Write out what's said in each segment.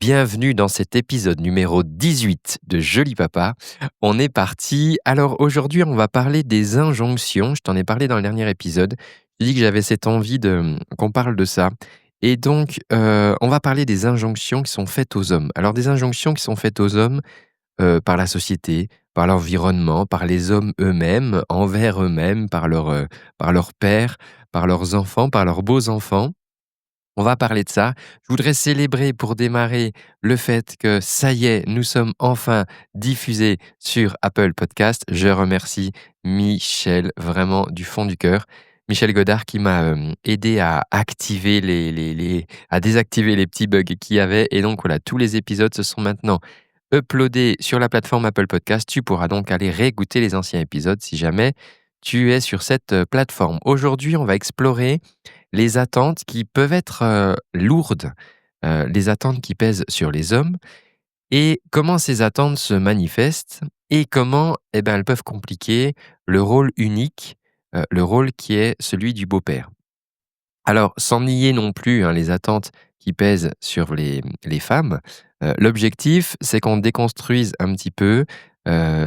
bienvenue dans cet épisode numéro 18 de Joli Papa. On est parti. Alors aujourd'hui, on va parler des injonctions. Je t'en ai parlé dans le dernier épisode. J'ai dit que j'avais cette envie qu'on parle de ça. Et donc, on va parler des injonctions qui sont faites aux hommes. Alors des injonctions qui sont faites aux hommes par la société, par l'environnement, par les hommes eux-mêmes, envers eux-mêmes, par leurs pères, par leurs enfants, par leurs beaux-enfants. On va parler de ça. Je voudrais célébrer pour démarrer le fait que ça y est, nous sommes enfin diffusés sur Apple Podcast. Je remercie Michel, vraiment du fond du cœur. Michel Godard qui m'a aidé à activer à désactiver les petits bugs qu'il y avait. Et donc voilà, tous les épisodes se sont maintenant uploadés sur la plateforme Apple Podcast. Tu pourras donc aller réécouter les anciens épisodes si jamais tu es sur cette plateforme. Aujourd'hui, on va explorer les attentes qui peuvent être lourdes, les attentes qui pèsent sur les hommes et comment ces attentes se manifestent et comment elles peuvent compliquer le rôle unique, le rôle qui est celui du beau-père. Alors, sans nier non plus les attentes qui pèsent sur les femmes, l'objectif, c'est qu'on déconstruise un petit peu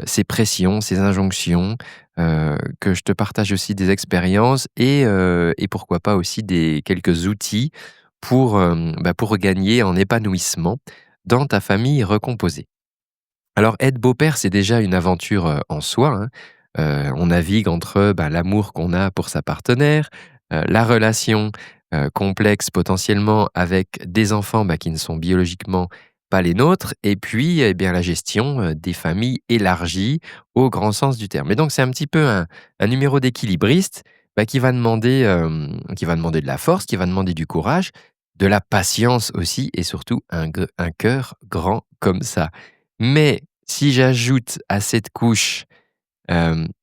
ces pressions, ces injonctions, que je te partage aussi des expériences et pourquoi pas aussi quelques outils pour gagner en épanouissement dans ta famille recomposée. Alors, être beau-père, c'est déjà une aventure en soi, hein. On navigue entre l'amour qu'on a pour sa partenaire, la relation complexe potentiellement avec des enfants qui ne sont biologiquement pas les nôtres, et puis la gestion des familles élargies au grand sens du terme. Et donc, c'est un petit peu un numéro d'équilibriste qui va demander de la force, qui va demander du courage, de la patience aussi, et surtout un cœur grand comme ça. Mais si j'ajoute à cette couche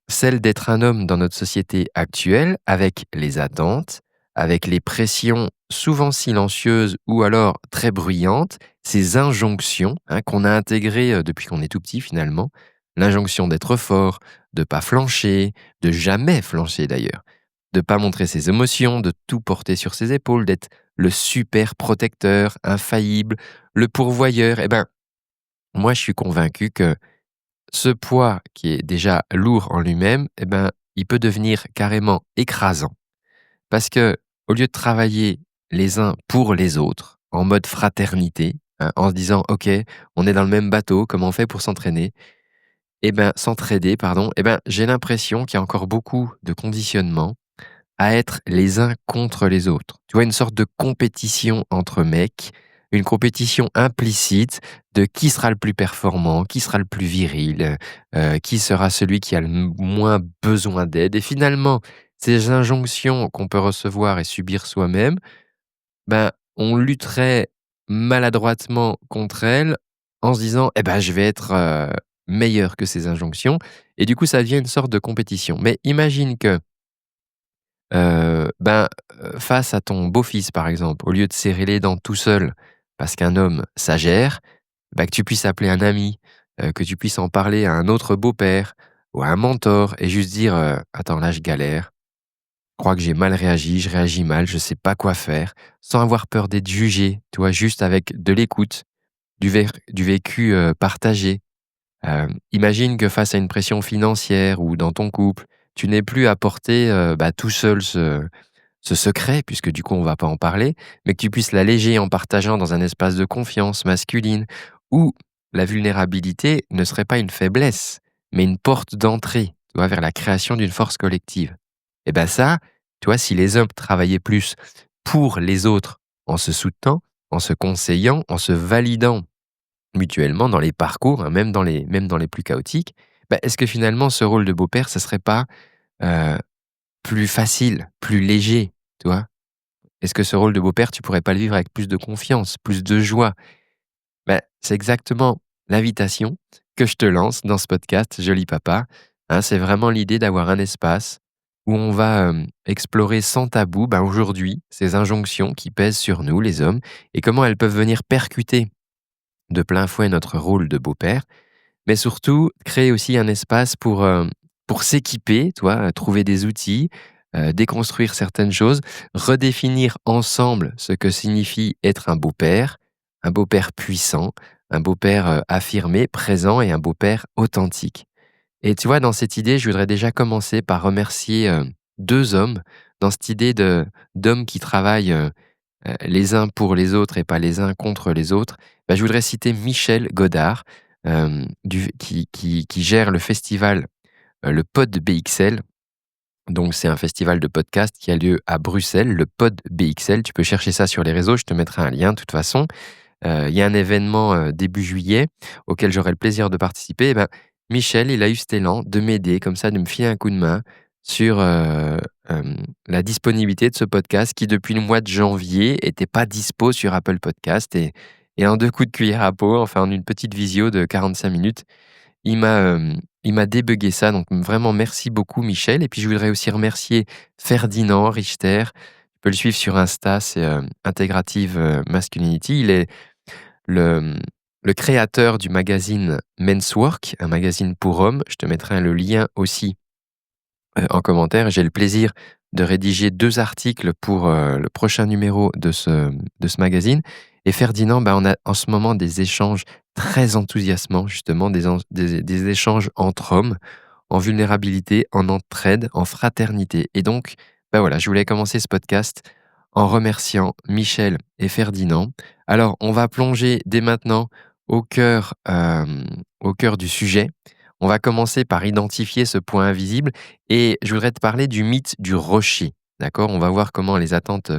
celle d'être un homme dans notre société actuelle, avec les attentes, avec les pressions souvent silencieuses ou alors très bruyantes, ces injonctions qu'on a intégrées depuis qu'on est tout petit finalement, l'injonction d'être fort, de pas flancher, de jamais flancher d'ailleurs, de pas montrer ses émotions, de tout porter sur ses épaules, d'être le super protecteur, infaillible, le pourvoyeur. Moi, je suis convaincu que ce poids qui est déjà lourd en lui-même, il peut devenir carrément écrasant. Parce que, au lieu de travailler les uns pour les autres, en mode fraternité, en se disant, OK, on est dans le même bateau, comment on fait pour s'entraîner? S'entraider, pardon, j'ai l'impression qu'il y a encore beaucoup de conditionnement à être les uns contre les autres. Tu vois, une sorte de compétition entre mecs, une compétition implicite de qui sera le plus performant, qui sera le plus viril, qui sera celui qui a le moins besoin d'aide. Et finalement, ces injonctions qu'on peut recevoir et subir soi-même, on lutterait maladroitement contre elles en se disant je vais être meilleur que ces injonctions. Et du coup, ça devient une sorte de compétition. Mais imagine que face à ton beau-fils, par exemple, au lieu de serrer les dents tout seul, parce qu'un homme, ça gère, que tu puisses appeler un ami, que tu puisses en parler à un autre beau-père ou à un mentor et juste dire «Attends, là, je galère. Je crois que j'ai mal réagi, je réagis mal, je sais pas quoi faire», sans avoir peur d'être jugé, tu vois? Juste avec de l'écoute, du vécu partagé. Imagine que face à une pression financière ou dans ton couple, tu n'aies plus à porter tout seul ce secret, puisque du coup on va pas en parler, mais que tu puisses l'alléger en partageant dans un espace de confiance masculine où la vulnérabilité ne serait pas une faiblesse, mais une porte d'entrée, tu vois, vers la création d'une force collective. Et ça, tu vois, si les hommes travaillaient plus pour les autres en se soutenant, en se conseillant, en se validant mutuellement dans les parcours, même dans les plus chaotiques, est-ce que finalement ce rôle de beau-père, ce serait pas heu, plus facile, plus léger, tu vois? Est-ce que ce rôle de beau-père, tu pourrais pas le vivre avec plus de confiance, plus de joie? C'est exactement l'invitation que je te lance dans ce podcast Joli Papa, hein. C'est vraiment l'idée d'avoir un espace où on va explorer sans tabou, aujourd'hui, ces injonctions qui pèsent sur nous, les hommes, et comment elles peuvent venir percuter de plein fouet notre rôle de beau-père, mais surtout créer aussi un espace pour s'équiper, tu vois, trouver des outils, déconstruire certaines choses, redéfinir ensemble ce que signifie être un beau-père, un beau-père puissant, un beau-père, affirmé, présent et un beau-père authentique. Et tu vois, dans cette idée, je voudrais déjà commencer par remercier, 2 hommes dans cette idée d'hommes qui travaillent, les uns pour les autres et pas les uns contre les autres. Bah, je voudrais citer Michel Godard, du qui gère le festival, le Pod BXL. Donc c'est un festival de podcast qui a lieu à Bruxelles, le Pod BXL. Tu peux chercher ça sur les réseaux, je te mettrai un lien de toute façon. Il y a un événement, début juillet auquel j'aurai le plaisir de participer et ben, Michel, il a eu cet élan de m'aider comme ça, de me filer un coup de main sur, la disponibilité de ce podcast qui depuis le mois de janvier était pas dispo sur Apple Podcast et en 2 coups de cuillère à peau, enfin en une petite visio de 45 minutes, il m'a débuggé ça, donc vraiment merci beaucoup Michel et puis je voudrais aussi remercier Ferdinand Richter. Tu peux le suivre sur Insta, c'est, Integrative, Masculinity. Il est le, le créateur du magazine Men's Work, un magazine pour hommes. Je te mettrai le lien aussi, en commentaire. J'ai le plaisir de rédiger 2 articles pour, le prochain numéro de ce magazine et Ferdinand, bah, on a en ce moment des échanges très enthousiasmants justement, des échanges entre hommes, en vulnérabilité, en entraide, en fraternité et donc, bah, voilà, je voulais commencer ce podcast en remerciant Michel et Ferdinand. Alors, on va plonger dès maintenant au cœur, au cœur du sujet. On va commencer par identifier ce point invisible et je voudrais te parler du mythe du rocher, d'accord? On va voir comment les attentes,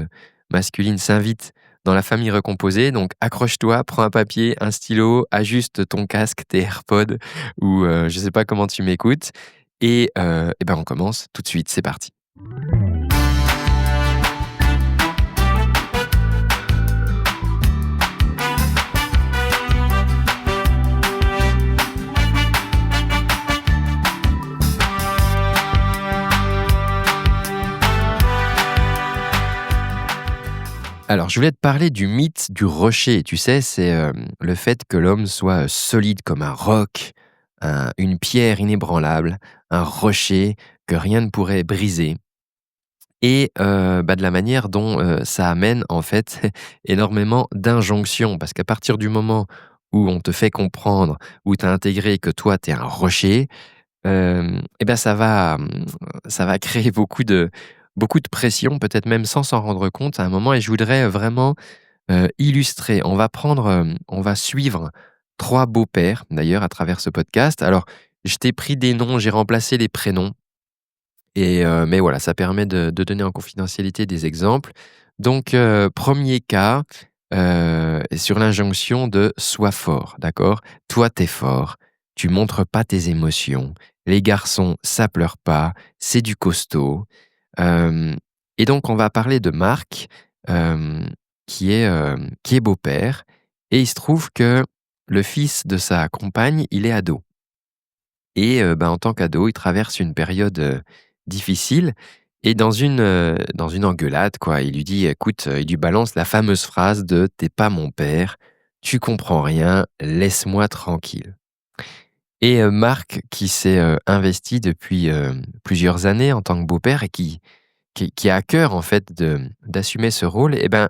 masculines s'invitent dans la famille recomposée. Donc accroche-toi, prends un papier, un stylo, ajuste ton casque, tes AirPods ou, je ne sais pas comment tu m'écoutes et ben, on commence tout de suite, c'est parti. Alors, je voulais te parler du mythe du rocher. Tu sais, c'est, le fait que l'homme soit, solide comme un roc, une pierre inébranlable, un rocher que rien ne pourrait briser et bah, de la manière dont, ça amène en fait énormément d'injonctions. Parce qu'à partir du moment où on te fait comprendre, où tu as intégré que toi, tu es un rocher, et ben ça va créer beaucoup de pression, peut-être même sans s'en rendre compte à un moment et je voudrais vraiment, illustrer. On va suivre 3 beaux-pères d'ailleurs à travers ce podcast. Alors, je t'ai pris des noms, j'ai remplacé les prénoms et mais voilà, ça permet de donner en confidentialité des exemples. Donc, 1er cas, sur l'injonction de: «Sois fort», d'accord? Toi, tu es fort, tu montres pas tes émotions, les garçons, ça pleure pas, c'est du costaud. Hem et donc on va parler de Marc, hem, qui est beau-père et il se trouve que le fils de sa compagne, il est ado et bah, en tant qu'ado, il traverse une période, difficile et dans une engueulade, quoi, il lui dit: «Écoute», il lui balance la fameuse phrase de: «Tu pas mon père, tu comprends rien, laisse-moi tranquille». Et Marc qui s'est, investi depuis, plusieurs années en tant que beau-père et qui a à cœur en fait d'assumer ce rôle et ben,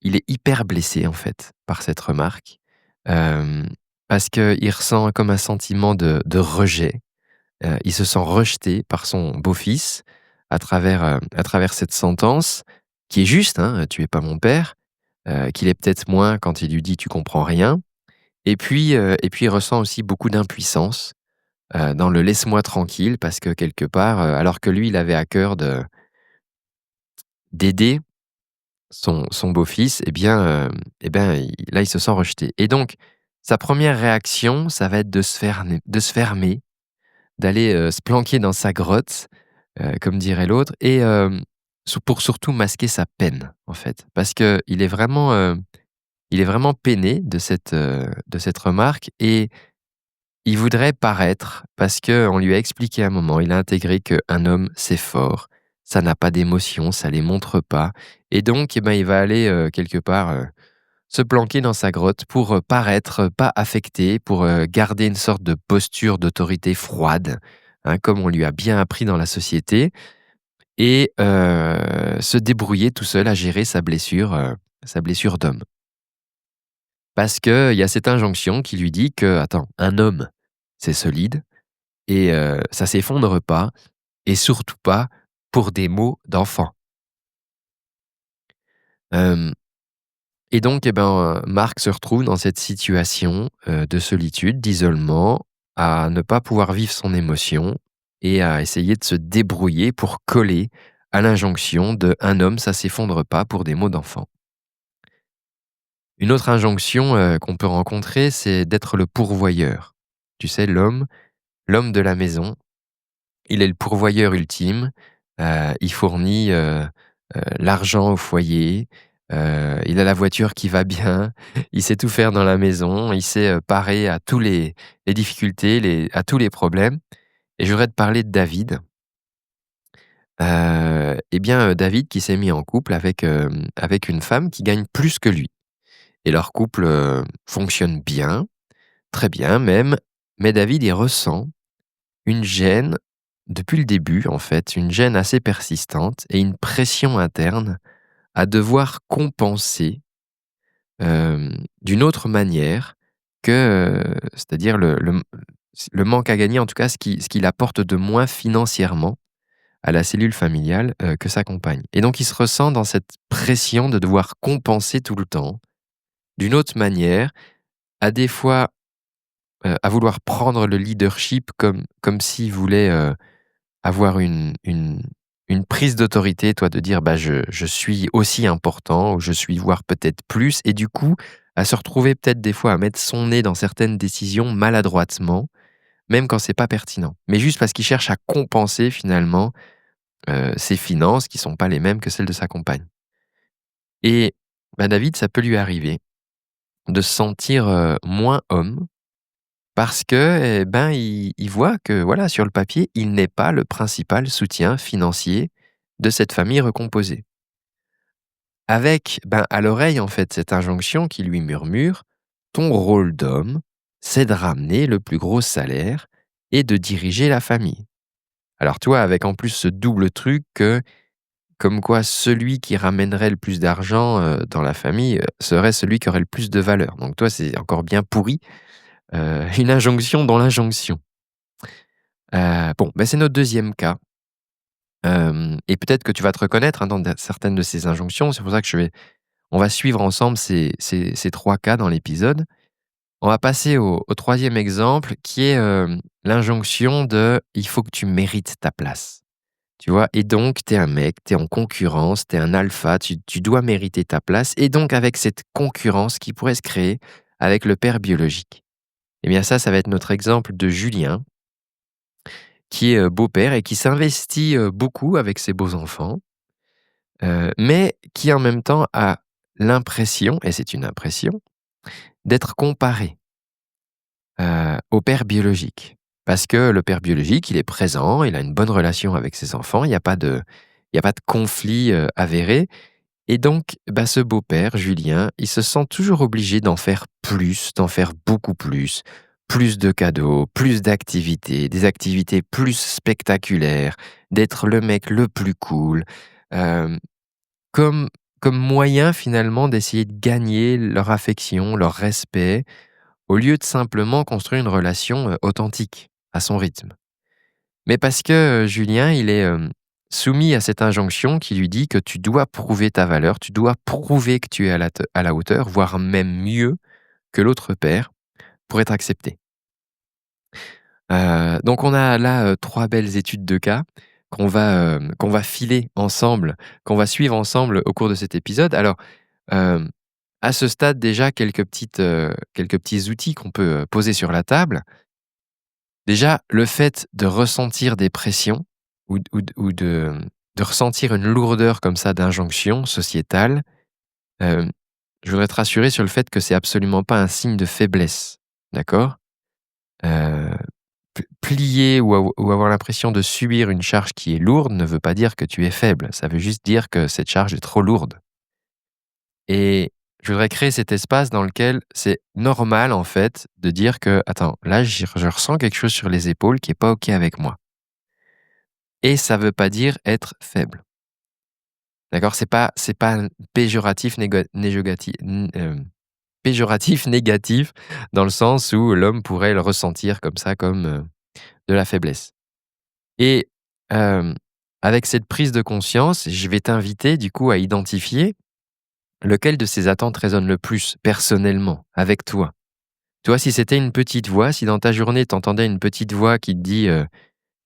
il est hyper blessé en fait par cette remarque, hem, parce qu'il ressent comme un sentiment de rejet. Il se sent rejeté par son beau-fils à travers cette sentence qui est juste, hein, «Tu es pas mon père», qu'il est peut-être moins quand il lui dit: «Tu comprends rien» et puis il ressent aussi beaucoup d'impuissance, dans le «laisse-moi tranquille» parce que quelque part, alors que lui, il avait à cœur d'aider son beau-fils et ben, il se sent rejeté et donc sa première réaction, ça va être de se fermer, d'aller, se planquer dans sa grotte, comme dirait l'autre et pour surtout masquer sa peine, en fait. Parce qu'il est vraiment, il est vraiment peiné de cette remarque et il voudrait paraître parce qu'on lui a expliqué à un moment, il a intégré qu'un homme, c'est fort, ça n'a pas d'émotions, ça les montre pas et donc et ben, il va aller, quelque part, se planquer dans sa grotte pour, paraître pas affecté, pour, garder une sorte de posture d'autorité froide, hein, comme on lui a bien appris dans la société et se débrouiller tout seul à gérer sa blessure d'homme. Parce qu'il y a cette injonction qui lui dit que, attends, un homme, c'est solide et ça s'effondre pas et surtout pas pour des mots d'enfant. Hem Et donc, Marc se retrouve dans cette situation, de solitude, d'isolement, à ne pas pouvoir vivre son émotion et à essayer de se débrouiller pour coller à l'injonction de «Un homme, ça s'effondre pas pour des mots d'enfant». Une autre injonction, qu'on peut rencontrer, c'est d'être le pourvoyeur. Tu sais, l'homme de la maison, il est le pourvoyeur ultime, il fournit, l'argent au foyer, il a la voiture qui va bien, il sait tout faire dans la maison, il sait, parer à tous les difficultés, à tous les problèmes. Et je voudrais te parler de David. David qui s'est mis en couple avec une femme qui gagne plus que lui et leur couple, fonctionne bien, très bien même, mais David, il ressent une gêne depuis le début, en fait, une gêne assez persistante et une pression interne à devoir compenser, d'une autre manière que, c'est-à-dire le manque à gagner, en tout cas ce qu'il apporte de moins financièrement à la cellule familiale, que sa compagne. Et donc il se ressent dans cette pression de devoir compenser tout le temps, d'une autre manière, à des fois, à vouloir prendre le leadership comme s'il voulait, avoir une prise d'autorité, toi, de dire: «Bah, je suis aussi important» ou «Je suis voire peut-être plus» et du coup, à se retrouver peut-être des fois à mettre son nez dans certaines décisions maladroitement, même quand c'est pas pertinent. Mais juste parce qu'il cherche à compenser finalement, ses finances qui sont pas les mêmes que celles de sa compagne. Et David, ça peut lui arriver de se sentir, moins homme parce que, il voit que, voilà, sur le papier, il n'est pas le principal soutien financier de cette famille recomposée. Avec, à l'oreille, en fait, cette injonction qui lui murmure: «Ton rôle d'homme, c'est de ramener le plus gros salaire et de diriger la famille». Alors toi, avec en plus ce double truc que, comme quoi celui qui ramènerait le plus d'argent, dans la famille, serait celui qui aurait le plus de valeur. Donc toi, c'est encore bien pourri, une injonction dans l'injonction. C'est notre deuxième cas, et peut-être que tu vas te reconnaître, hein, dans certaines de ces injonctions. C'est pour ça que on va suivre ensemble ces 3 cas dans l'épisode. On va passer au 3e exemple qui est, l'injonction de: «Il faut que tu mérites ta place». Tu vois? Et donc tu es un mec, tu es en concurrence, tu es un alpha, tu dois mériter ta place et donc avec cette concurrence qui pourrait se créer avec le père biologique. Eh bien ça va être notre exemple de Julien qui est, beau-père et qui s'investit, beaucoup avec ses beaux-enfants, mais qui en même temps a l'impression, et c'est une impression, d'être comparé, au père biologique. Parce que le père biologique, il est présent, il a une bonne relation avec ses enfants, il y a pas de conflit, avéré et donc ce beau-père, Julien, il se sent toujours obligé d'en faire plus, d'en faire beaucoup plus de cadeaux, plus d'activités, des activités plus spectaculaires, d'être le mec le plus cool, hem, comme comme moyen finalement d'essayer de gagner leur affection, leur respect, au lieu de simplement construire une relation, authentique, à son rythme. Mais parce que, Julien, il est, soumis à cette injonction qui lui dit que tu dois prouver ta valeur, tu dois prouver que tu es à la hauteur, voire même mieux que l'autre père pour être accepté. Donc on a là, 3 belles études de cas qu'on va filer ensemble, qu'on va suivre ensemble au cours de cet épisode. Alors, hem, à ce stade déjà quelques petits outils qu'on peut, poser sur la table. Déjà, le fait de ressentir des pressions ou de ressentir une lourdeur comme ça d'injonction sociétale, hem, je voudrais te rassurer sur le fait que c'est absolument pas un signe de faiblesse, d'accord? Heu, plier ou avoir l'impression de subir une charge qui est lourde ne veut pas dire que tu es faible. Ça veut juste dire que cette charge est trop lourde et je voudrais créer cet espace dans lequel c'est normal, en fait, de dire que: «Attends, là, je ressens quelque chose sur les épaules qui est pas OK avec moi». Et ça veut pas dire être faible. D'accord? C'est pas péjoratif, péjoratif, négatif, dans le sens où l'homme pourrait le ressentir comme ça, comme de la faiblesse. Et euh, avec cette prise de conscience, je vais t'inviter du coup à identifier lequel de ces attentes résonne le plus personnellement avec toi. Tu vois, si c'était une petite voix, si dans ta journée tu entendais une petite voix qui te dit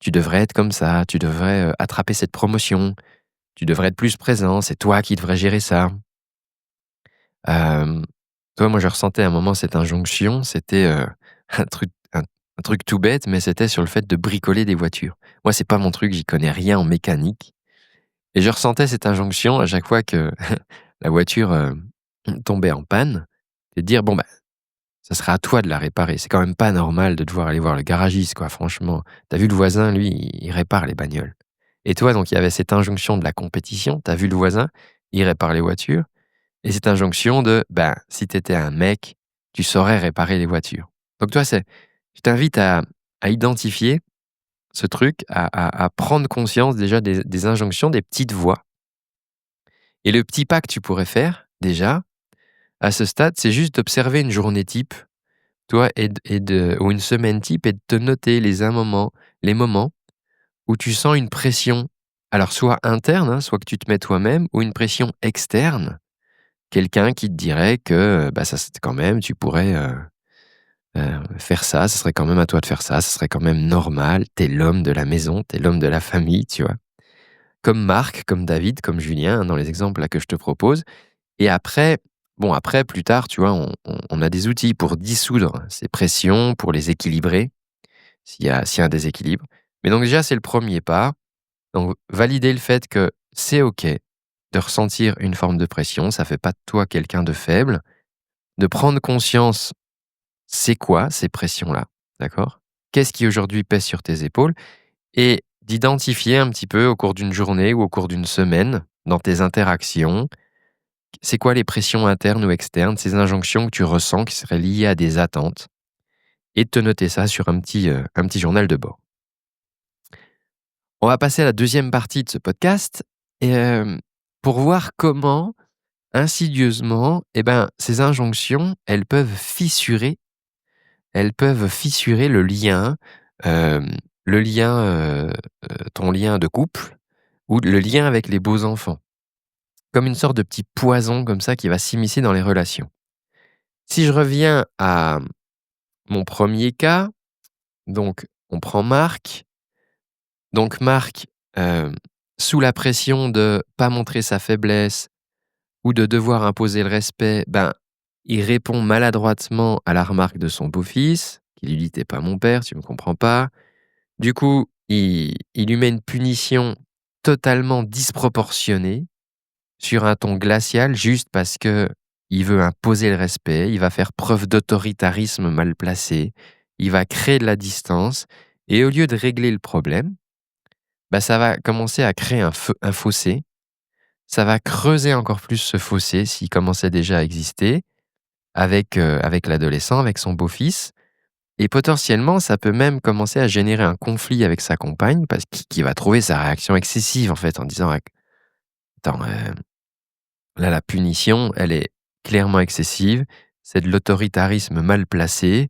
tu devrais être comme ça, tu devrais attraper cette promotion, tu devrais être plus présent, c'est toi qui devrais gérer ça. Euh, Toi, moi je ressentais à un moment cette injonction, c'était un truc tout bête, mais c'était sur le fait de bricoler des voitures. Moi, c'est pas mon truc, j'y connais rien en mécanique. Et je ressentais cette injonction à chaque fois que la voiture tombait en panne, et de dire, bon, bah, ça sera à toi de la réparer. C'est quand même pas normal de devoir aller voir le garagiste, quoi, franchement. T'as vu le voisin, lui, il répare les bagnoles. Et toi, donc, il y avait cette injonction de la compétition. T'as vu le voisin, il répare les voitures. Et cette injonction de, ben, si t'étais un mec, tu saurais réparer les voitures. Donc, toi, je t'invite à identifier ce truc, à prendre conscience déjà des injonctions, des petites voix. Et le petit pas que tu pourrais faire, déjà, à ce stade, c'est juste d'observer une journée type, toi, ou une semaine type, et de te noter les moments où tu sens une pression, alors soit interne, hein, soit que tu te mets toi-même, ou une pression externe, quelqu'un qui te dirait que bah, ça, c'est quand même, tu pourrais faire ça, ce serait quand même à toi de faire ça, ce serait quand même normal, t'es l'homme de la maison, t'es l'homme de la famille, tu vois. Comme Marc, comme David, comme Julien, hein, dans les exemples là que je te propose. Et après, plus tard, tu vois, on a des outils pour dissoudre ces pressions, pour les équilibrer, s'il y a un déséquilibre. Mais donc déjà, c'est le premier pas. Donc, valider le fait que c'est OK de ressentir une forme de pression, ça fait pas de toi quelqu'un de faible. De prendre conscience, c'est quoi ces pressions-là, d'accord? Qu'est-ce qui aujourd'hui pèse sur tes épaules? Et d'identifier un petit peu au cours d'une journée ou au cours d'une semaine, dans tes interactions, c'est quoi les pressions internes ou externes, ces injonctions que tu ressens qui seraient liées à des attentes, et de te noter ça sur un petit journal de bord. On va passer à la deuxième partie de ce podcast et, pour voir comment, insidieusement, ces injonctions, elles peuvent fissurer euh, ton lien de couple ou le lien avec les beaux enfants, comme une sorte de petit poison comme ça qui va s'immiscer dans les relations. Si je reviens à mon premier cas, donc on prend Marc. Donc Marc, sous la pression de pas montrer sa faiblesse ou de devoir imposer le respect, il répond maladroitement à la remarque de son beau-fils, qui lui dit t'es pas mon père, tu me comprends pas. Du coup, il lui met une punition totalement disproportionnée sur un ton glacial juste parce que il veut imposer le respect, il va faire preuve d'autoritarisme mal placé, il va créer de la distance et au lieu de régler le problème, ça va commencer à créer un fossé. Ça va creuser encore plus ce fossé s'il commençait déjà à exister avec l'adolescent, avec son beau-fils. Et potentiellement, ça peut même commencer à générer un conflit avec sa compagne parce qu'il va trouver sa réaction excessive en fait en disant attends, là la punition, elle est clairement excessive. C'est de l'autoritarisme mal placé,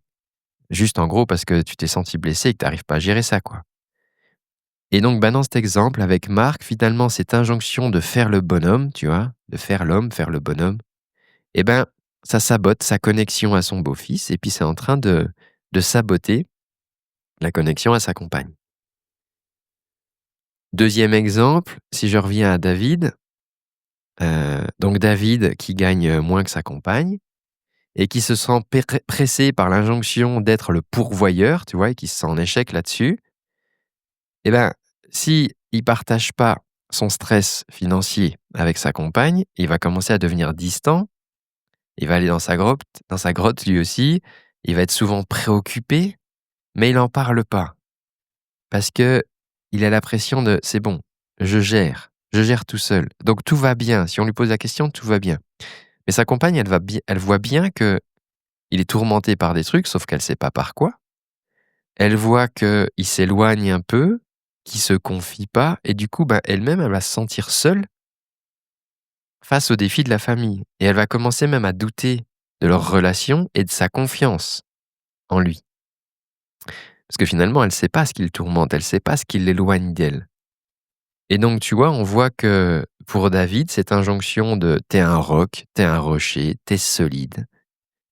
juste en gros parce que tu t'es senti blessé et que tu n'arrives pas à gérer ça, quoi. Et donc, dans cet exemple, avec Marc, finalement, cette injonction de faire le bonhomme, tu vois, de faire l'homme, faire le bonhomme, ça sabote sa connexion à son beau-fils et puis c'est en train de saboter la connexion à sa compagne. Deuxième exemple, si je reviens à David, donc David qui gagne moins que sa compagne et qui se sent pressé par l'injonction d'être le pourvoyeur, tu vois, et qui se sent en échec là-dessus, si il partage pas son stress financier avec sa compagne, il va commencer à devenir distant. Il va aller dans sa grotte lui aussi. Il va être souvent préoccupé, mais il n'en parle pas parce que il a la pression de c'est bon, je gère tout seul. Donc tout va bien. Si on lui pose la question, tout va bien. Mais sa compagne, elle voit bien que il est tourmenté par des trucs, sauf qu'elle sait pas par quoi. Elle voit qu'il s'éloigne un peu, qu'il se confie pas, et du coup, elle-même, elle va se sentir seule face aux défis de la famille. Et elle va commencer même à douter de leur relation et de sa confiance en lui. Parce que finalement, elle ne sait pas ce qui le tourmente, elle ne sait pas ce qui l'éloigne d'elle. Et donc, tu vois, on voit que pour David, cette injonction de « t'es un roc, t'es un rocher, t'es solide,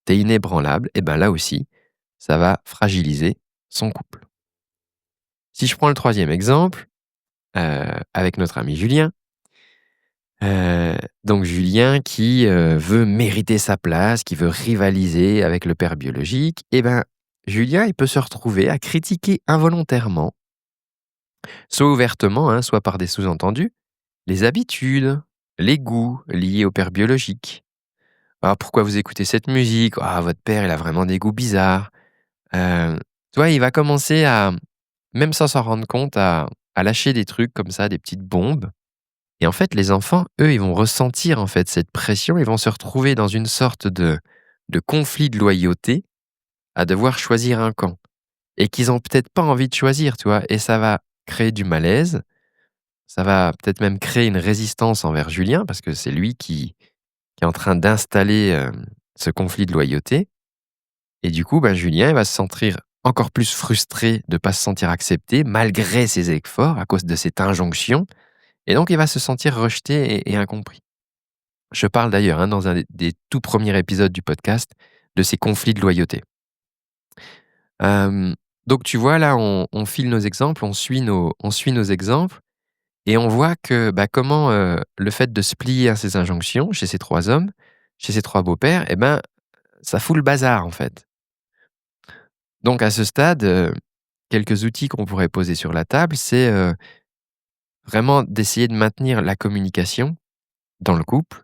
t'es inébranlable », et bien là aussi, ça va fragiliser son couple. Si je prends le troisième exemple, avec notre ami Julien, donc Julien qui veut mériter sa place, qui veut rivaliser avec le père biologique, et ben Julien, il peut se retrouver à critiquer involontairement, soit ouvertement, hein, soit par des sous-entendus, les habitudes, les goûts liés au père biologique. Ah, pourquoi vous écoutez cette musique? Ah, votre père, il a vraiment des goûts bizarres. Tu vois, il va commencer à, même sans s'en rendre compte, à lâcher des trucs comme ça, des petites bombes. Et en fait, les enfants, eux, ils vont ressentir en fait cette pression, ils vont se retrouver dans une sorte de conflit de loyauté à devoir choisir un camp. Et qu'ils ont peut-être pas envie de choisir, tu vois. Et ça va créer du malaise, ça va peut-être même créer une résistance envers Julien, parce que c'est lui qui est en train d'installer ce conflit de loyauté. Et du coup, ben, Julien il va se sentir encore plus frustré de ne pas se sentir accepté, malgré ses efforts, à cause de cette injonction. Et donc, il va se sentir rejeté et incompris. Je parle d'ailleurs, hein, dans un des tout premiers épisodes du podcast, de ces conflits de loyauté. Donc tu vois, là, on file nos exemples, on suit nos exemples, et on voit que bah, comment le fait de se plier à ces injonctions chez ces 3 hommes, chez ces 3 beaux-pères, eh ben, ça fout le bazar, en fait. Donc à ce stade, quelques outils qu'on pourrait poser sur la table, c'est vraiment d'essayer de maintenir la communication dans le couple.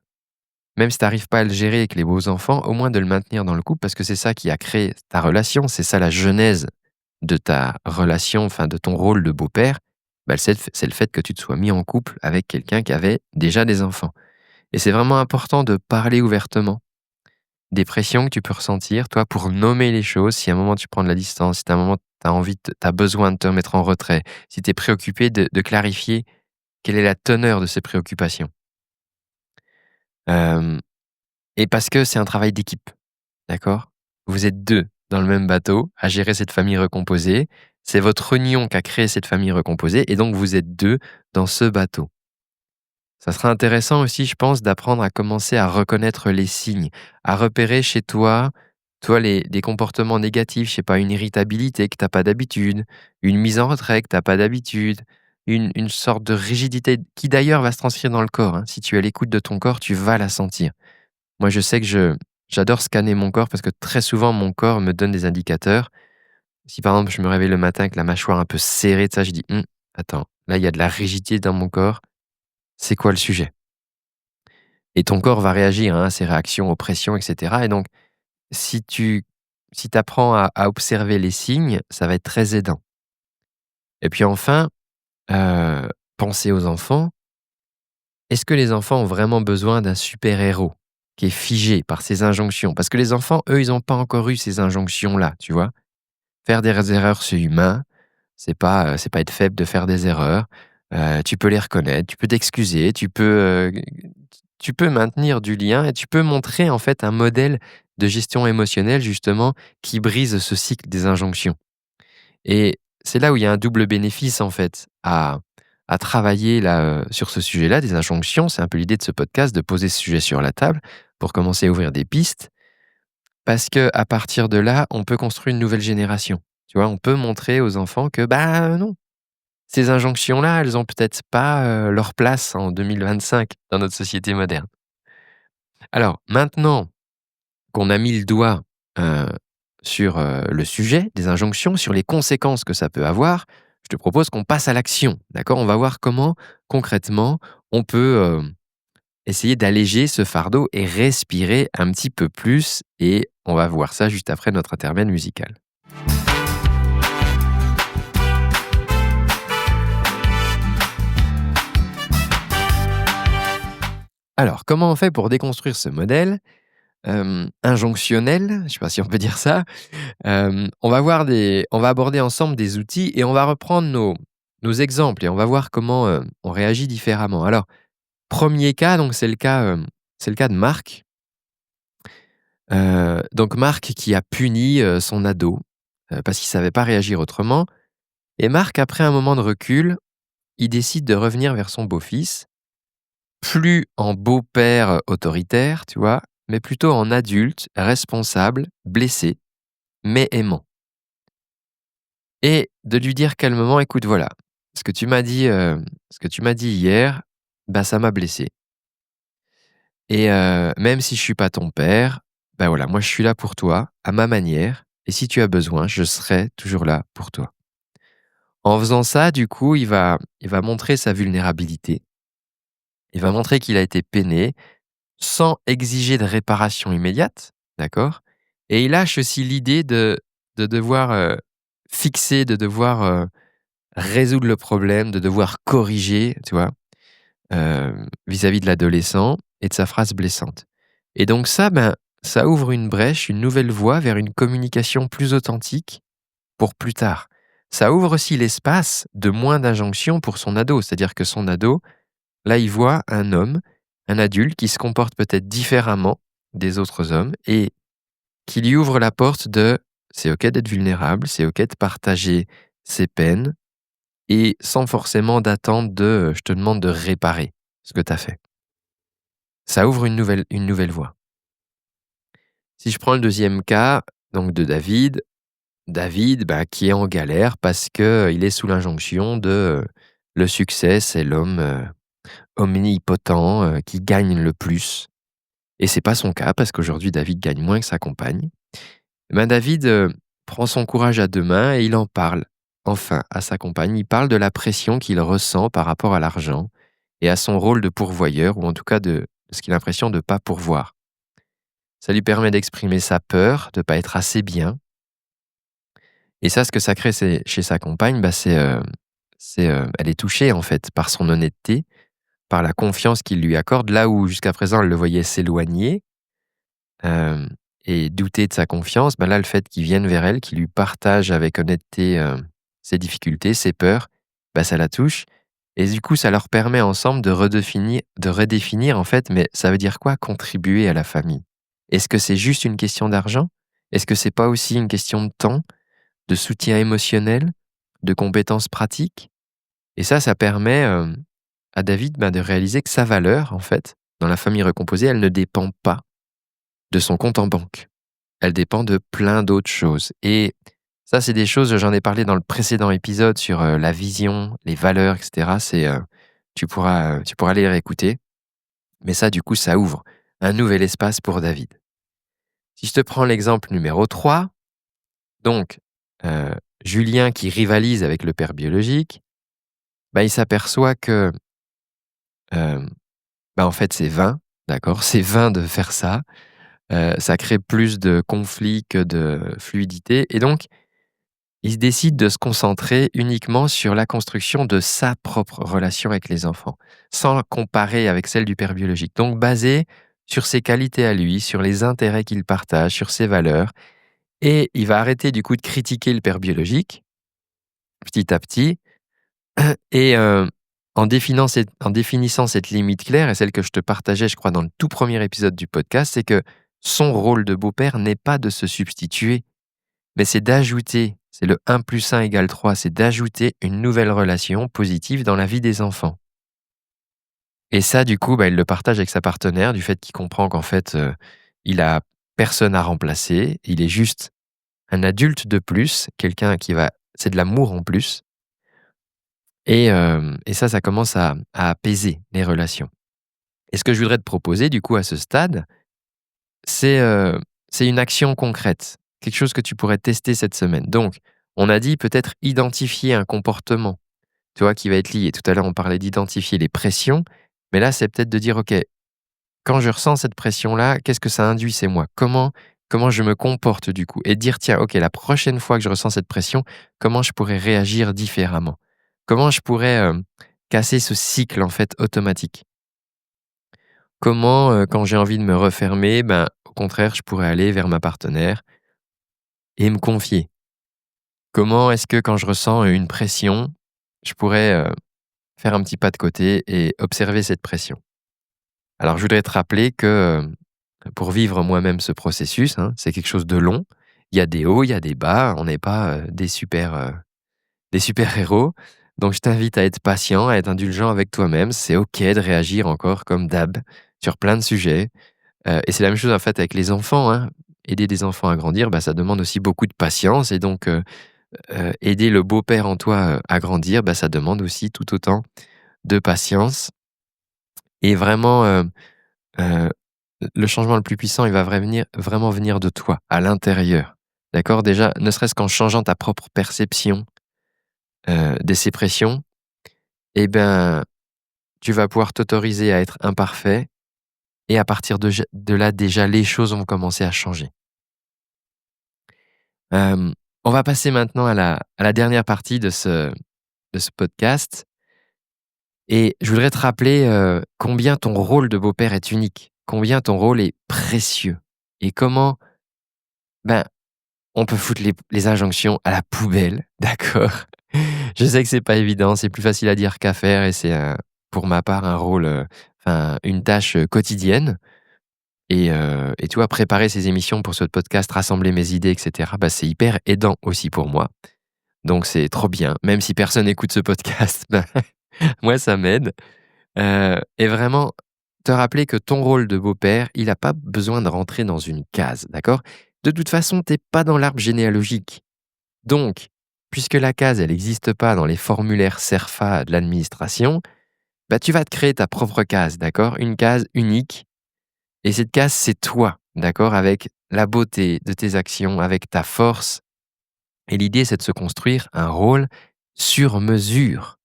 Même si tu n'arrives pas à le gérer avec les beaux enfants, au moins de le maintenir dans le couple, parce que c'est ça qui a créé ta relation, c'est ça la genèse de ta relation, enfin de ton rôle de beau-père, bah, c'est le fait que tu te sois mis en couple avec quelqu'un qui avait déjà des enfants. Et c'est vraiment important de parler ouvertement des pressions que tu peux ressentir, toi, pour nommer les choses. Si à un moment tu prends de la distance, si à un moment tu as t'as besoin de te mettre en retrait, si tu es préoccupé de clarifier quelle est la teneur de ces préoccupations. Euh, et parce que c'est un travail d'équipe. D'accord? Vous êtes 2 dans le même bateau à gérer cette famille recomposée. C'est votre union qui a créé cette famille recomposée et donc vous êtes 2 dans ce bateau. Ça sera intéressant aussi, je pense, d'apprendre à commencer à reconnaître les signes, à repérer chez toi, des comportements négatifs, je sais pas, une irritabilité que tu as pas d'habitude, une mise en retrait que tu as pas d'habitude, une sorte de rigidité qui d'ailleurs va se transcrire dans le corps, hein. Si tu es à l'écoute de ton corps, tu vas la sentir. Moi, je sais que j'adore scanner mon corps parce que très souvent, mon corps me donne des indicateurs. Si par exemple, je me réveille le matin avec la mâchoire un peu serrée, de ça, je dis attends, là, il y a de la rigidité dans mon corps. C'est quoi le sujet? Et ton corps va réagir hein, à ces réactions, aux pressions, etc. Et donc, si tu apprends à observer les signes, ça va être très aidant. Et puis enfin, penser aux enfants. Est-ce que les enfants ont vraiment besoin d'un super-héros qui est figé par ces injonctions? Parce que les enfants, eux, ils n'ont pas encore eu ces injonctions-là, tu vois? Faire des erreurs, c'est humain. C'est pas être faible de faire des erreurs. Tu peux les reconnaître, tu peux t'excuser, tu peux maintenir du lien et tu peux montrer, en fait, un modèle de gestion émotionnelle, justement, qui brise ce cycle des injonctions. Et c'est là où il y a un double bénéfice, en fait, à travailler là, sur ce sujet-là, des injonctions. C'est un peu l'idée de ce podcast, de poser ce sujet sur la table pour commencer à ouvrir des pistes. Parce que à partir de là, on peut construire une nouvelle génération. Tu vois, on peut montrer aux enfants que, bah, non, ces injonctions-là, elles ont peut-être pas, leur place en 2025 dans notre société moderne. Alors maintenant qu'on a mis le doigt, heu, sur, le sujet des injonctions, sur les conséquences que ça peut avoir, je te propose qu'on passe à l'action, d'accord? On va voir comment concrètement on peut, essayer d'alléger ce fardeau et respirer un petit peu plus et on va voir ça juste après notre intermède musical. Alors, comment on fait pour déconstruire ce modèle, injonctionnel? Je ne sais pas si on peut dire ça. On va aborder ensemble des outils et on va reprendre nos exemples et on va voir comment, on réagit différemment. Alors, premier cas, donc c'est le cas de Marc. Donc Marc qui a puni, son ado, parce qu'il savait pas réagir autrement et Marc, après un moment de recul, il décide de revenir vers son beau-fils, plus en beau-père, autoritaire, tu vois? Mais plutôt en adulte, responsable, blessé, mais aimant et de lui dire calmement: «Écoute, voilà, ce que tu m'as dit, ce que tu m'as dit hier, bah, ça m'a blessé et même si je suis pas ton père, bah, voilà, moi je suis là pour toi, à ma manière et si tu as besoin, je serai toujours là pour toi». En faisant ça, du coup, il va montrer sa vulnérabilité. Il va montrer qu'il a été peiné, sans exiger de réparation immédiate, d'accord? Et il lâche aussi l'idée de devoir, fixer, de devoir, résoudre le problème, de devoir corriger, tu vois? Vis-à-vis de l'adolescent et de sa phrase blessante. Et donc ça, ben, ça ouvre une brèche, une nouvelle voie vers une communication plus authentique pour plus tard. Ça ouvre aussi l'espace de moins d'injonctions pour son ado. C'est-à-dire que son ado, là, il voit un homme, un adulte qui se comporte peut-être différemment des autres hommes et qui lui ouvre la porte de c'est OK d'être vulnérable, c'est OK de partager ses peines et sans forcément d'attendre de je te demande de réparer ce que tu as fait. Ça ouvre une nouvelle voie. Si je prends le deuxième cas, donc de David, David, bah, qui est en galère parce que il est sous l'injonction de le succès, c'est l'homme omnipotent qui gagne le plus. Et c'est pas son cas parce qu'aujourd'hui David gagne moins que sa compagne. Eh ben David prend son courage à deux mains et il en parle enfin à sa compagne. Il parle de la pression qu'il ressent par rapport à l'argent et à son rôle de pourvoyeur ou en tout cas de ce qu'il a l'impression de ne pas pourvoir. Ça lui permet d'exprimer sa peur de ne pas être assez bien. Et ça, ce que ça crée chez sa compagne, bah, elle est touchée en fait par son honnêteté, par la confiance qu'il lui accorde, là où jusqu'à présent elle le voyait s'éloigner hem et douter de sa confiance, bah, là, le fait qu'il vienne vers elle, qu'il lui partage avec honnêteté, ses difficultés, ses peurs, bah, ça la touche et du coup, ça leur permet ensemble de redéfinir en fait, mais ça veut dire quoi contribuer à la famille? Est-ce que c'est juste une question d'argent? Est-ce que c'est pas aussi une question de temps, de soutien émotionnel, de compétences pratiques? Et ça permet, à David, bah, de réaliser que sa valeur, en fait, dans la famille recomposée, elle ne dépend pas de son compte en banque. Elle dépend de plein d'autres choses et ça, c'est des choses, j'en ai parlé dans le précédent épisode sur, la vision, les valeurs et cetera. Tu pourras les réécouter, mais ça, du coup, ça ouvre un nouvel espace pour David. Si je te prends l'exemple numéro 3, donc heu, Julien qui rivalise avec le père biologique, bah, il s'aperçoit que, hem, bah, en fait, c'est vain, d'accord? C'est vain de faire ça, ça crée plus de conflits que de fluidité et donc il décide de se concentrer uniquement sur la construction de sa propre relation avec les enfants, sans la comparer avec celle du père biologique. Donc basé sur ses qualités à lui, sur les intérêts qu'il partage, sur ses valeurs et il va arrêter du coup de critiquer le père biologique, petit à petit et en définissant cette limite claire et celle que je te partageais, je crois, dans le tout premier épisode du podcast, c'est que son rôle de beau-père n'est pas de se substituer, mais c'est d'ajouter, c'est le 1 + 1 = 3, c'est d'ajouter une nouvelle relation positive dans la vie des enfants. Et ça, du coup, bah, il le partage avec sa partenaire, du fait qu'il comprend qu'en fait, il a personne à remplacer, il est juste un adulte de plus, quelqu'un qui va c'est de l'amour en plus et ça commence à apaiser les relations. Et ce que je voudrais te proposer, du coup, à ce stade, c'est, c'est une action concrète, quelque chose que tu pourrais tester cette semaine. Donc, on a dit peut-être identifier un comportement, tu vois, qui va être lié. Tout à l'heure, on parlait d'identifier les pressions, mais là, c'est peut-être de dire: «OK, quand je ressens cette pression-là, qu'est-ce que ça induit chez moi? Comment je me comporte du coup?» et dire: «Tiens, OK, la prochaine fois que je ressens cette pression, comment je pourrais réagir différemment? Comment je pourrais, casser ce cycle, en fait, automatique? Comment, quand j'ai envie de me refermer, ben, au contraire, je pourrais aller vers ma partenaire et me confier? Comment est-ce que quand je ressens une pression, je pourrais, faire un petit pas de côté et observer cette pression?» Alors je voudrais te rappeler que, pour vivre moi-même ce processus, hein. C'est quelque chose de long. Il y a des hauts, il y a des bas. On n'est pas des super-héros. Donc, je t'invite à être patient, à être indulgent avec toi-même. C'est OK de réagir encore comme d'hab sur plein de sujets. Et c'est la même chose en fait avec les enfants, hein. Aider des enfants à grandir, ça demande aussi beaucoup de patience et donc aider le beau-père en toi, à grandir, ça demande aussi tout autant de patience et vraiment, heu, le changement le plus puissant, il va vraiment venir de toi, à l'intérieur. D'accord? Déjà, ne serait-ce qu'en changeant ta propre perception, de ces pressions et ben, tu vas pouvoir t'autoriser à être imparfait et à partir de là, déjà, les choses vont commencer à changer. On va passer maintenant à la dernière partie de ce podcast et je voudrais te rappeler, combien ton rôle de beau-père est unique, combien ton rôle est précieux et comment, ben, on peut foutre les injonctions à la poubelle, d'accord? Je sais que c'est pas évident, c'est plus facile à dire qu'à faire et c'est, pour ma part, un rôle, une tâche, quotidienne et tu vois, préparer ces émissions pour ce podcast, rassembler mes idées et cetera, c'est hyper aidant aussi pour moi. Donc c'est trop bien. Même si personne n'écoute ce podcast, moi ça m'aide. Et vraiment te rappeler que ton rôle de beau-père, il a pas besoin de rentrer dans une case, d'accord? De toute façon, tu es pas dans l'arbre généalogique. Donc, puisque la case, elle n'existe pas dans les formulaires CERFA de l'administration, tu vas te créer ta propre case, d'accord? Une case unique et cette case, c'est toi, d'accord? Avec la beauté de tes actions, avec ta force et l'idée, c'est de se construire un rôle sur mesure.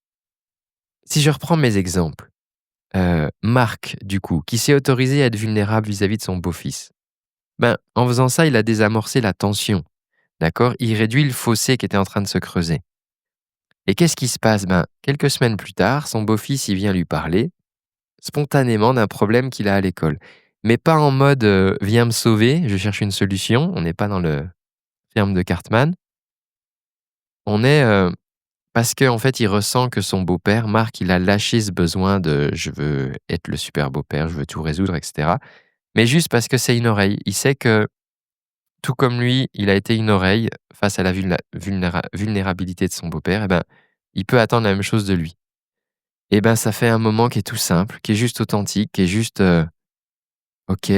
Si je reprends mes exemples, Marc, du coup, qui s'est autorisé à être vulnérable vis-à-vis de son beau-fils. En faisant ça, il a désamorcé la tension, d'accord? Il réduit le fossé qui était en train de se creuser. Et qu'est-ce qui se passe? Quelques semaines plus tard, son beau-fils, il vient lui parler, spontanément, d'un problème qu'il a à l'école. Mais pas en mode, «Viens me sauver, je cherche une solution». On n'est pas dans le film de Cartman. On est, parce qu'en fait, il ressent que son beau-père, Marc, il a lâché ce besoin de «Je veux être le super beau-père, je veux tout résoudre» et cetera. Mais juste parce que c'est une oreille. Il sait que, tout comme lui, il a été une oreille face à la vulnérabilité de son beau-père il peut attendre la même chose de lui. Ça fait un moment qui est tout simple, qui est juste authentique, qui est juste, «OK,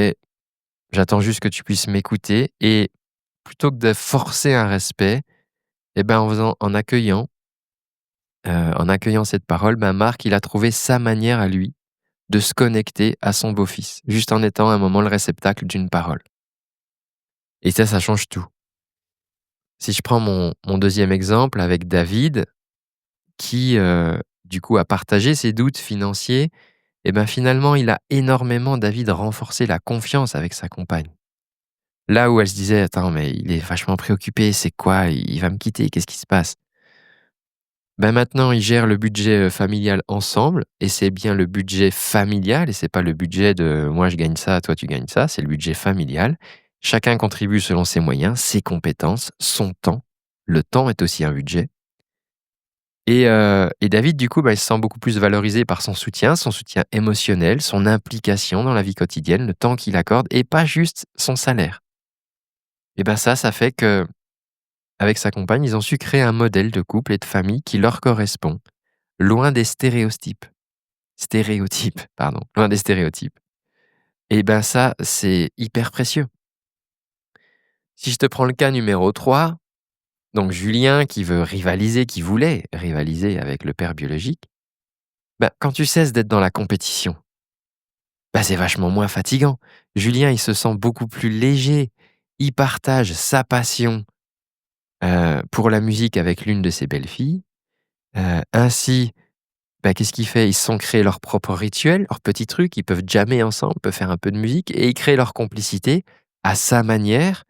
j'attends juste que tu puisses m'écouter» et plutôt que de forcer un respect en accueillant cette parole, Marc, il a trouvé sa manière à lui de se connecter à son beau-fils, juste en étant à un moment le réceptacle d'une parole. Et ça change tout. Si je prends mon 2e exemple avec David qui, du coup, a partagé ses doutes financiers finalement, il a énormément, David, renforcé la confiance avec sa compagne. Là où elle se disait: «Attends, mais il est vachement préoccupé, c'est quoi? Il va me quitter, qu'est-ce qui se passe?» Maintenant, ils gèrent le budget, familial ensemble et c'est bien le budget familial et c'est pas le budget de moi je gagne ça, toi tu gagnes ça, c'est le budget familial. Chacun contribue selon ses moyens, ses compétences, son temps. Le temps est aussi un budget et David du coup, il se sent beaucoup plus valorisé par son soutien émotionnel, son implication dans la vie quotidienne, le temps qu'il accorde et pas juste son salaire. Ça fait que avec sa compagne, ils ont su créer un modèle de couple et de famille qui leur correspond. Loin des stéréotypes, pardon, loin des stéréotypes ça, c'est hyper précieux. Si je te prends le cas numéro 3, donc Julien qui voulait rivaliser avec le père biologique, quand tu cesses d'être dans la compétition, c'est vachement moins fatigant. Julien, il se sent beaucoup plus léger, il partage sa passion, pour la musique avec l'une de ses belles-filles, ainsi. Qu'est-ce qu'ils fait? Ils se sont créés leur propre rituel, leur petit truc, ils peuvent jammer ensemble, peuvent faire un peu de musique et ils créent leur complicité à sa manière.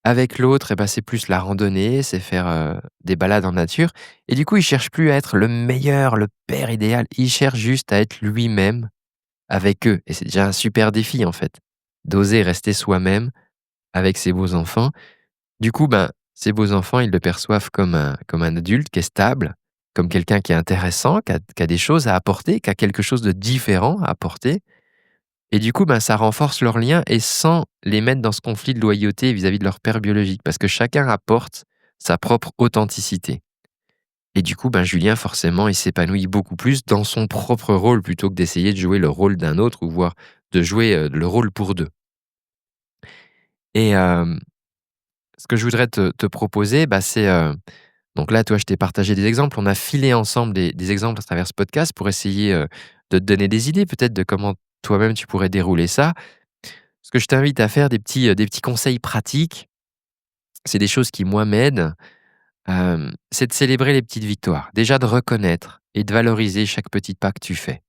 Avec l'autre c'est plus la randonnée, c'est faire, des balades en nature et du coup, il cherche plus à être le meilleur, le père idéal, il cherche juste à être lui-même avec eux et c'est déjà un super défi, en fait, d'oser rester soi-même avec ses beaux enfants. Du coup, ces beaux enfants, ils le perçoivent comme un adulte qui est stable, comme quelqu'un qui est intéressant, qui a des choses à apporter, qui a quelque chose de différent à apporter Et du coup, ça renforce leur lien et sans les mettre dans ce conflit de loyauté vis-à-vis de leur père biologique, parce que chacun apporte sa propre authenticité. Et du coup, Julien, forcément, il s'épanouit beaucoup plus dans son propre rôle plutôt que d'essayer de jouer le rôle d'un autre ou voire de jouer le rôle pour deux. Et ce que je voudrais te proposer, c'est... donc là, toi, je t'ai partagé des exemples. On a filé ensemble des exemples à travers ce podcast pour essayer de te donner des idées peut-être de comment toi-même tu pourrais dérouler ça. Ce que je t'invite à faire, des petits conseils pratiques, c'est des choses qui, moi, m'aident. C'est de célébrer les petites victoires. Déjà de reconnaître et de valoriser chaque petit pas que tu fais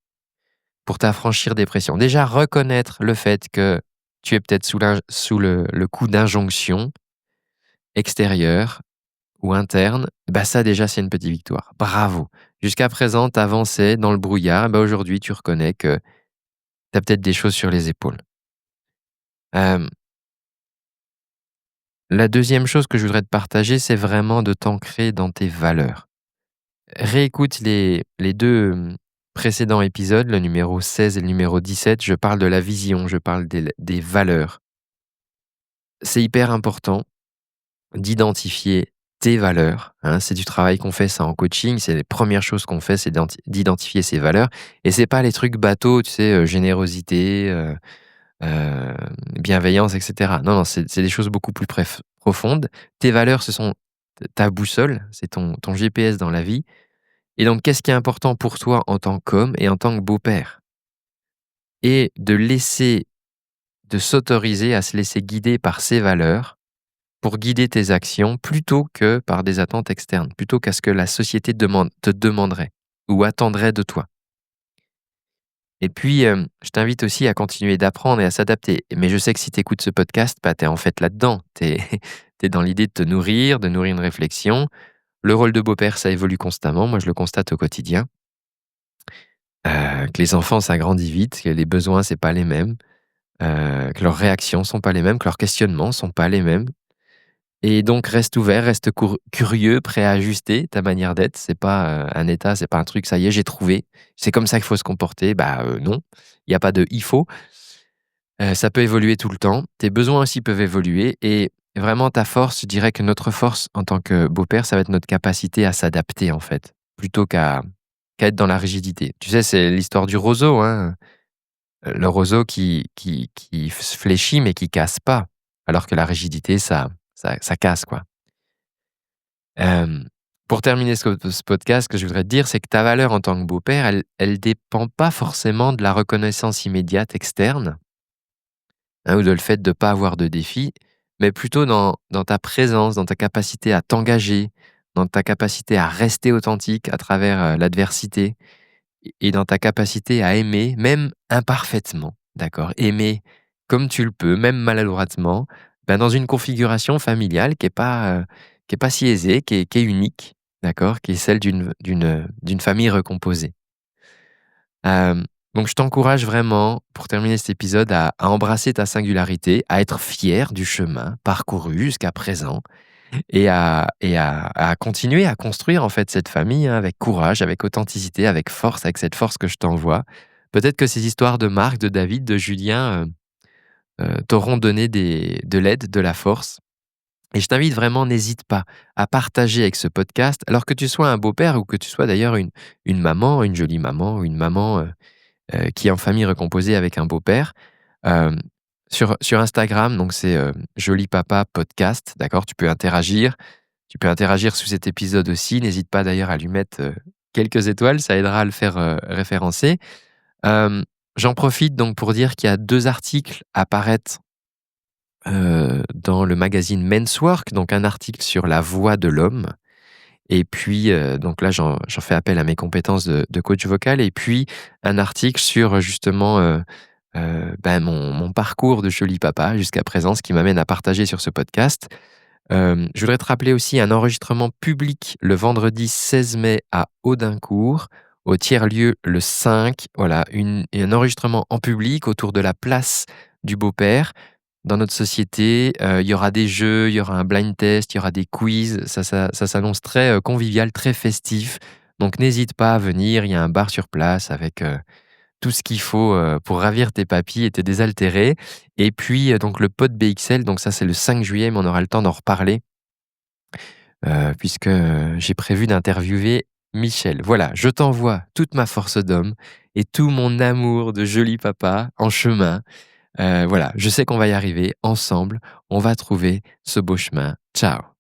pour t'affranchir des pressions. Déjà reconnaître le fait que tu es peut-être sous le coup d'injonctions extérieures ou internes. Ça déjà c'est une petite victoire. Bravo. Jusqu'à présent, tu avançais dans le brouillard. Aujourd'hui, tu reconnais que tu as peut-être des choses sur les épaules. Euh, la deuxième chose que je voudrais te partager, c'est vraiment de t'ancrer dans tes valeurs. Réécoute les deux précédents épisodes, le numéro 16 et le numéro 17. Je parle de la vision, je parle des valeurs. C'est hyper important d'identifier tes valeurs. C'est du travail qu'on fait ça en coaching. C'est les premières choses qu'on fait, c'est d'identifier ses valeurs. Et c'est pas les trucs bateaux, tu sais, générosité, bienveillance, etc. Non, c'est des choses beaucoup plus profondes. Tes valeurs, ce sont ta boussole, c'est ton GPS dans la vie. Et donc, qu'est-ce qui est important pour toi en tant qu'homme et en tant que beau-père? Et de s'autoriser à se laisser guider par ces valeurs pour guider tes actions plutôt que par des attentes externes, plutôt qu'à ce que la société te demanderait ou attendrait de toi. Et puis, je t'invite aussi à continuer d'apprendre et à s'adapter. Mais je sais que si tu écoutes ce podcast, tu es en fait là-dedans. Tu es dans l'idée de te nourrir, de nourrir une réflexion. Le rôle de beau-père, ça évolue constamment. Moi, je le constate au quotidien. Que les enfants, ça grandit vite, que les besoins, c'est pas les mêmes, que leurs réactions sont pas les mêmes, que leurs questionnements sont pas les mêmes. Et donc reste ouvert, reste curieux, prêt à ajuster ta manière d'être. C'est pas un état, c'est pas un truc, ça y est, j'ai trouvé. C'est comme ça qu'il faut se comporter. Non, il y a pas de il faut. Ça peut évoluer tout le temps. Tes besoins aussi peuvent évoluer. Et vraiment, ta force, je dirais que notre force en tant que beau-père, ça va être notre capacité à s'adapter, en fait, plutôt qu'à être dans la rigidité. Tu sais, c'est l'histoire du roseau, hein. Le roseau qui se fléchit, mais qui casse pas. Alors que la rigidité, ça casse, quoi. Pour terminer ce podcast, ce que je voudrais te dire, c'est que ta valeur en tant que beau-père, elle dépend pas forcément de la reconnaissance immédiate externe, ou de le fait de ne pas avoir de défis, mais plutôt dans ta présence, dans ta capacité à t'engager, dans ta capacité à rester authentique à travers l'adversité et dans ta capacité à aimer, même imparfaitement, d'accord? Aimer comme tu le peux, même maladroitement, dans une configuration familiale qui est pas si aisée, qui est unique, d'accord? Qui est celle d'une famille recomposée. Donc je t'encourage vraiment, pour terminer cet épisode, à embrasser ta singularité, à être fier du chemin parcouru jusqu'à présent et à continuer à construire en fait cette famille, avec courage, avec authenticité, avec force, avec cette force que je t'envoie. Peut-être que ces histoires de Marc, de David, de Julien t'auront donné de l'aide, de la force. Et je t'invite vraiment, n'hésite pas à partager avec ce podcast, alors que tu sois un beau-père ou que tu sois d'ailleurs une maman, une jolie maman, ou une maman qui est en famille recomposée avec un beau-père. Euh, sur Instagram, donc c'est Joli Papa Podcast, d'accord? Tu peux interagir. Tu peux interagir sous cet épisode aussi. N'hésite pas d'ailleurs à lui mettre quelques étoiles, ça aidera à le faire référencer. J'en profite donc pour dire qu'il y a 2 articles à paraître dans le magazine Men's Work, donc un article sur la voix de l'homme. Et puis, donc là, j'en fais appel à mes compétences de coach vocal. Et puis, un article sur justement mon parcours de joli papa jusqu'à présent, ce qui m'amène à partager sur ce podcast. Je voudrais te rappeler aussi un enregistrement public le vendredi 16 mai à Audincourt, au tiers-lieu le 5. Voilà, un enregistrement en public autour de la place du beau-père. Dans notre société, il y aura des jeux, il y aura un blind test, il y aura des quiz. Ça s'annonce très convivial, très festif. Donc n'hésite pas à venir. Il y a un bar sur place avec tout ce qu'il faut pour ravir tes papilles et te désaltérer. Et puis, donc le pod BXL, donc ça c'est le 5 juillet, mais on aura le temps d'en reparler puisque j'ai prévu d'interviewer Michel. Voilà, je t'envoie toute ma force d'homme et tout mon amour de joli papa en chemin. Voilà, je sais qu'on va y arriver ensemble. On va trouver ce beau chemin. Ciao.